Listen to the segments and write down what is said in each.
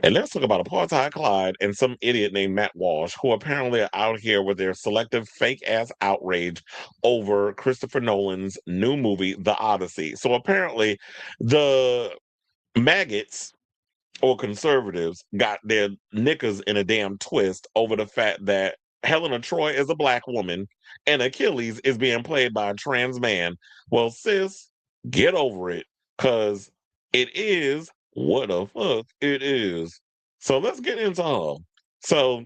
And let's talk about apartheid Clyde and some idiot named Matt Walsh, who apparently are out here with their selective fake ass outrage over Christopher Nolan's new movie, The Odyssey. So apparently, the maggots or conservatives got their knickers in a damn twist over the fact that Helena Troy is a black woman and Achilles is being played by a trans man. Well, sis, get over it, because it is what the fuck it is. So let's get into her. So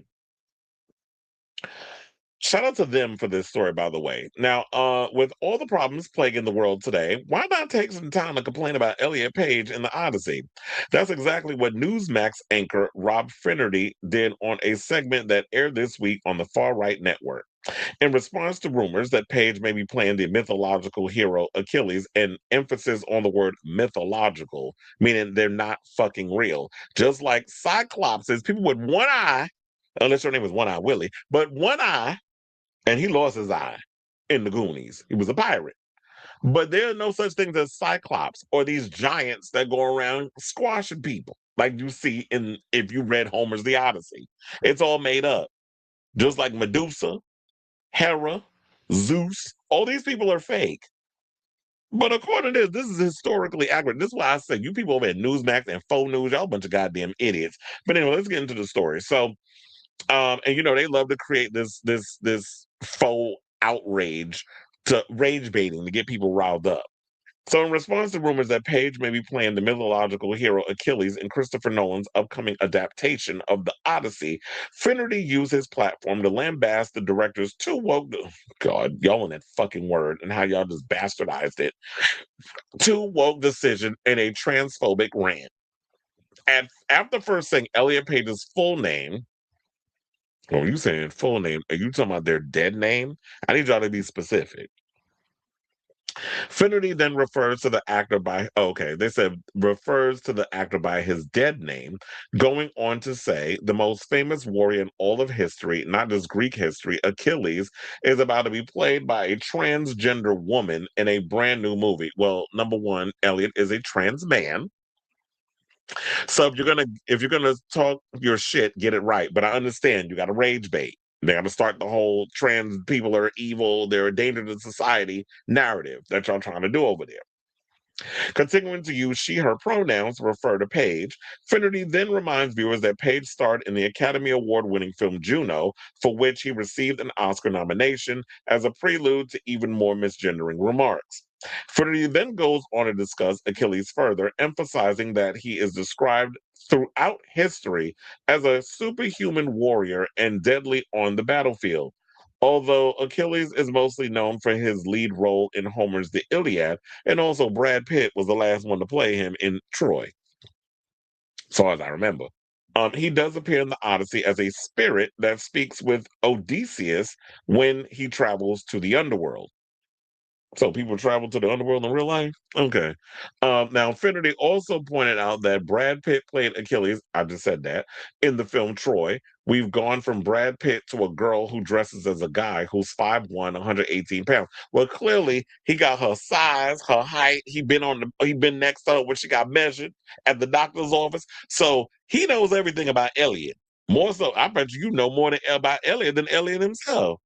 shout out to them for this story, by the way. Now, with all the problems plaguing the world today, why not take some time to complain about Elliot Page and the Odyssey? That's exactly what Newsmax anchor Rob Finnerty did on a segment that aired this week on the Far Right Network. In response to rumors that Page may be playing the mythological hero Achilles, and emphasis on the word mythological, meaning they're not fucking real. Just like Cyclops is people with one eye, unless your name is One Eye Willie, but one eye, and he lost his eye in the Goonies. He was a pirate. But there are no such things as Cyclops or these giants that go around squashing people like you see in if you read Homer's The Odyssey. It's all made up. Just like Medusa, Hera, Zeus, all these people are fake. But according to this is historically accurate. This is why I say you people over at Newsmax and Faux News, y'all a bunch of goddamn idiots. But anyway, let's get into the story. So and they love to create this faux outrage to rage baiting to get people riled up. So, in response to rumors that Page may be playing the mythological hero Achilles in Christopher Nolan's upcoming adaptation of The Odyssey, Finnerty used his platform to lambast the director's too woke. God, y'all in that fucking word and how y'all just bastardized it. Too woke decision in a transphobic rant. After first saying Elliot Page's full name, when you saying full name, are you talking about their dead name? I need y'all to be specific. Finnerty then refers to the actor by okay, they said refers to the actor by his dead name, going on to say the most famous warrior in all of history, not just Greek history, Achilles, is about to be played by a transgender woman in a brand new movie. Well, number one, Elliot is a trans man. So if you're gonna talk your shit, get it right. But I understand you got to rage bait. They got to start the whole trans people are evil, they're a danger to society narrative that y'all trying to do over there. Continuing to use she, her pronouns to refer to Page, Finnerty then reminds viewers that Page starred in the Academy Award winning film Juno, for which he received an Oscar nomination, as a prelude to even more misgendering remarks. Finnerty then goes on to discuss Achilles further, emphasizing that he is described throughout history as a superhuman warrior and deadly on the battlefield. Although Achilles is mostly known for his lead role in Homer's The Iliad, and also Brad Pitt was the last one to play him in Troy, as far as I remember. He does appear in the Odyssey as a spirit that speaks with Odysseus when he travels to the underworld. So people travel to the underworld in real life? Okay. Now, Finnerty also pointed out that Brad Pitt played Achilles. I just said that in the film Troy. We've gone from Brad Pitt to a girl who dresses as a guy who's 5'1", 118 pounds. Well, clearly he got her size, her height. He been next to her when she got measured at the doctor's office. So he knows everything about Elliot. More so, I bet you know more about Elliot than Elliot himself.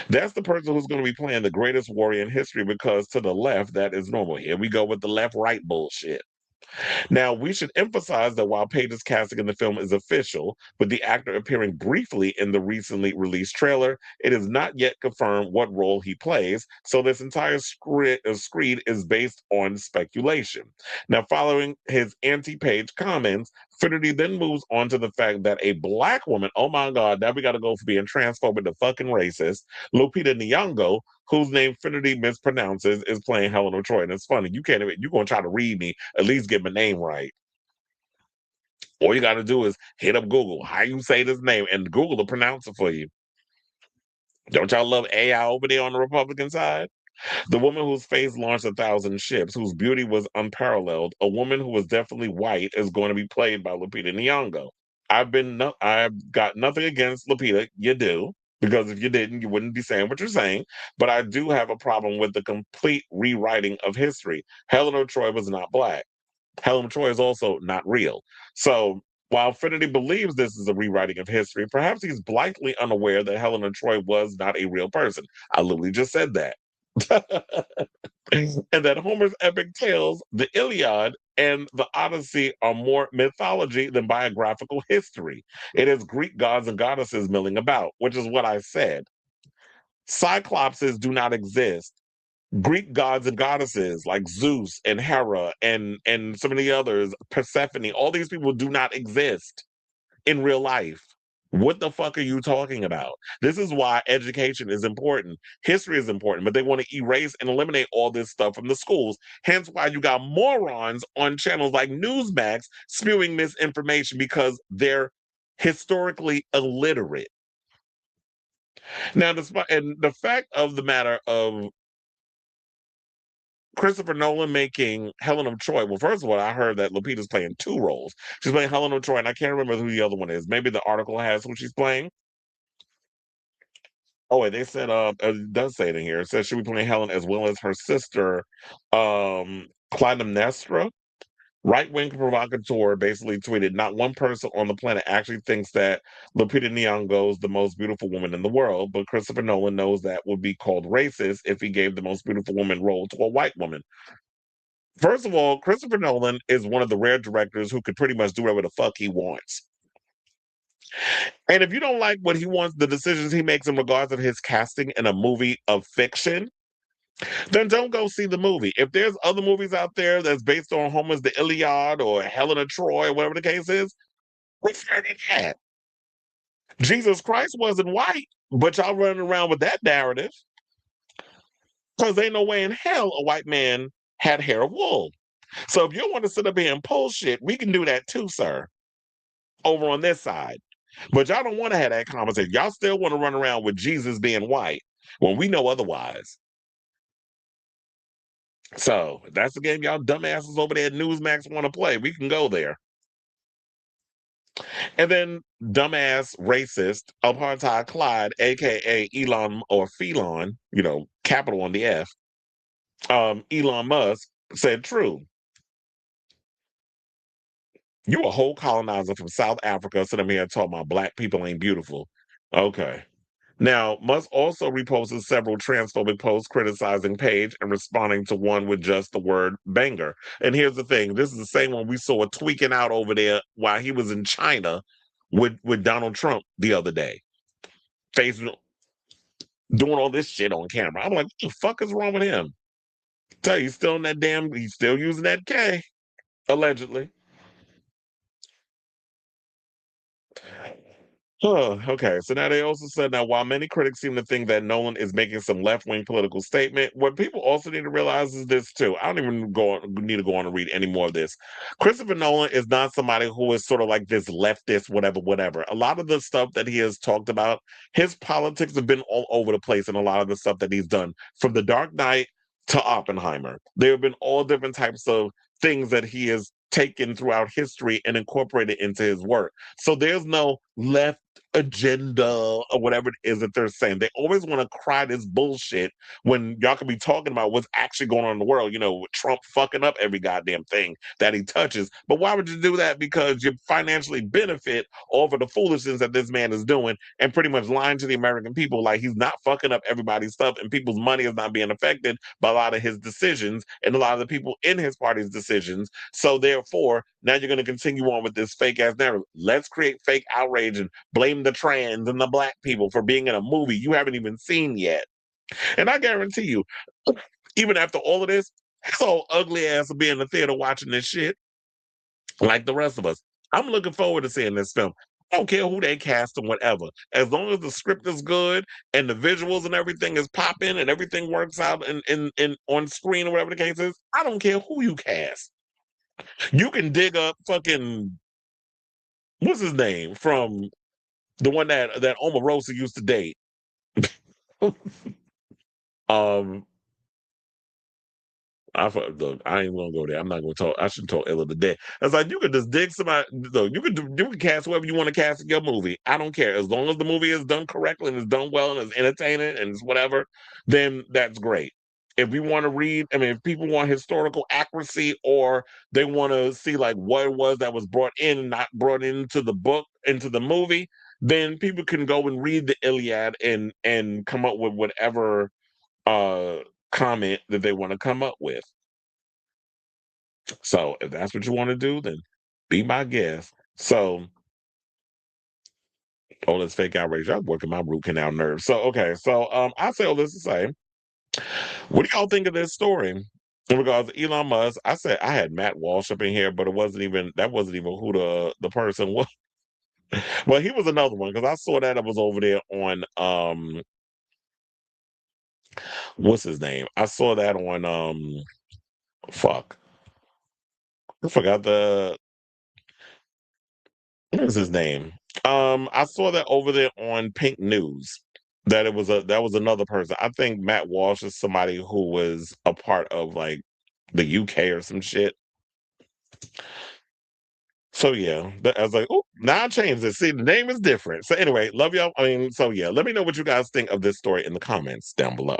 That's the person who's going to be playing the greatest warrior in history, because to the left, that is normal. Here we go with the left right bullshit. Now, we should emphasize that while Page's casting in the film is official, with the actor appearing briefly in the recently released trailer, it is not yet confirmed what role he plays, so this entire screed is based on speculation. Now, following his anti-Page comments, Finnerty then moves on to the fact that a black woman, oh my God, now we got to go from being transphobic to fucking racist, Lupita Nyong'o, whose name Finnerty mispronounces, is playing Helen of Troy. And it's funny, you're going to try to read me, at least get my name right. All you got to do is hit up Google, how you say this name, and Google will pronounce it for you. Don't y'all love AI over there on the Republican side? The woman whose face launched 1,000 ships, whose beauty was unparalleled, a woman who was definitely white, is going to be played by Lupita Nyong'o. I've got nothing against Lupita. You do. Because if you didn't, you wouldn't be saying what you're saying. But I do have a problem with the complete rewriting of history. Helen of Troy was not black. Helen of Troy is also not real. So while Finity believes this is a rewriting of history, perhaps he's blithely unaware that Helen of Troy was not a real person. I literally just said that. And that Homer's epic tales, the Iliad and the Odyssey, are more mythology than biographical history. It is Greek gods and goddesses milling about, which is what I said. Cyclopses do not exist. Greek gods and goddesses like Zeus and Hera and so many others, Persephone, all these people do not exist in real life. What the fuck are you talking about? This is why education is important. History is important, but they want to erase and eliminate all this stuff from the schools. Hence why you got morons on channels like Newsmax spewing misinformation because they're historically illiterate. Now, despite and the fact of the matter of Christopher Nolan making Helen of Troy. Well, first of all, I heard that Lupita's playing two roles. She's playing Helen of Troy, and I can't remember who the other one is. Maybe the article has who she's playing. Oh, wait, they said it does say it in here. It says she'll be playing Helen as well as her sister, Clytemnestra. Right-wing provocateur basically tweeted, "Not one person on the planet actually thinks that Lupita Nyong'o is the most beautiful woman in the world, but Christopher Nolan knows that would be called racist if he gave the most beautiful woman role to a white woman." First of all, Christopher Nolan is one of the rare directors who could pretty much do whatever the fuck he wants. And if you don't like what he wants, the decisions he makes in regards to his casting in a movie of fiction, then don't go see the movie. If there's other movies out there that's based on Homer's The Iliad or Helen of Troy, or whatever the case is, refer to that. Jesus Christ wasn't white, but y'all running around with that narrative because ain't no way in hell a white man had hair of wool. So if you want to sit up here and pull shit, we can do that too, sir, over on this side. But y'all don't want to have that conversation. Y'all still want to run around with Jesus being white when we know otherwise. So if that's the game y'all dumbasses over there at Newsmax want to play. We can go there. And then dumbass racist apartheid Clyde, aka Elon or Felon, capital on the F, Elon Musk said true. You a whole colonizer from South Africa sitting here talking about black people ain't beautiful. Okay. Now, Musk also reposted several transphobic posts criticizing Page and responding to one with just the word banger. And here's the thing, this is the same one we saw tweaking out over there while he was in China with Donald Trump the other day. Facebook doing all this shit on camera. I'm like, what the fuck is wrong with him? Tell you, he's still using that K, allegedly. Okay, so now they also said now while many critics seem to think that Nolan is making some left-wing political statement, what people also need to realize is this too. I don't even need to go on and read any more of this. Christopher Nolan is not somebody who is sort of like this leftist, whatever, whatever. A lot of the stuff that he has talked about, his politics have been all over the place in a lot of the stuff that he's done, from The Dark Knight to Oppenheimer. There have been all different types of things that he has taken throughout history and incorporated into his work. So there's no left agenda or whatever it is that they're saying. They always want to cry this bullshit when y'all could be talking about what's actually going on in the world, with Trump fucking up every goddamn thing that he touches. But why would you do that? Because you financially benefit off of the foolishness that this man is doing and pretty much lying to the American people like he's not fucking up everybody's stuff and people's money is not being affected by a lot of his decisions and a lot of the people in his party's decisions. So therefore, now you're going to continue on with this fake ass narrative. Let's create fake outrage and blame the trans and the black people for being in a movie you haven't even seen yet. And I guarantee you, even after all of this, his whole ugly ass will be in the theater watching this shit like the rest of us. I'm looking forward to seeing this film. I don't care who they cast or whatever. As long as the script is good and the visuals and everything is popping and everything works out in on screen or whatever the case is, I don't care who you cast. You can dig up fucking what's his name from the one that Omarosa used to date. um, look, I ain't gonna go there. I'm not gonna talk. I should talk ill of the dead. It's like you could just dig somebody. Look, you can cast whoever you want to cast in your movie. I don't care as long as the movie is done correctly and it's done well and it's entertaining and it's whatever. Then that's great. if we want to read, I mean, if people want historical accuracy or they want to see like what it was that was brought in, not brought into the book, into the movie, then people can go and read the Iliad and come up with whatever uh comment that they want to come up with. So if that's what you want to do, then be my guest. So all this fake outrage, I'm working my root canal nerves. So okay, so I say all this to say, what do y'all think of this story? In regards to Elon Musk, I said I had Matt Walsh up in here, but it wasn't even that wasn't even who the person was. Well, he was another one because I saw that I was over there on what's his name? I saw that on fuck. I forgot the what was his name? I saw that over there on Pink News. That it was a that was another person. I think Matt Walsh is somebody who was a part of like the UK or some shit. So yeah, I was like, oh, now I changed it. See, the name is different. So anyway, love y'all. I mean, so yeah, let me know what you guys think of this story in the comments down below.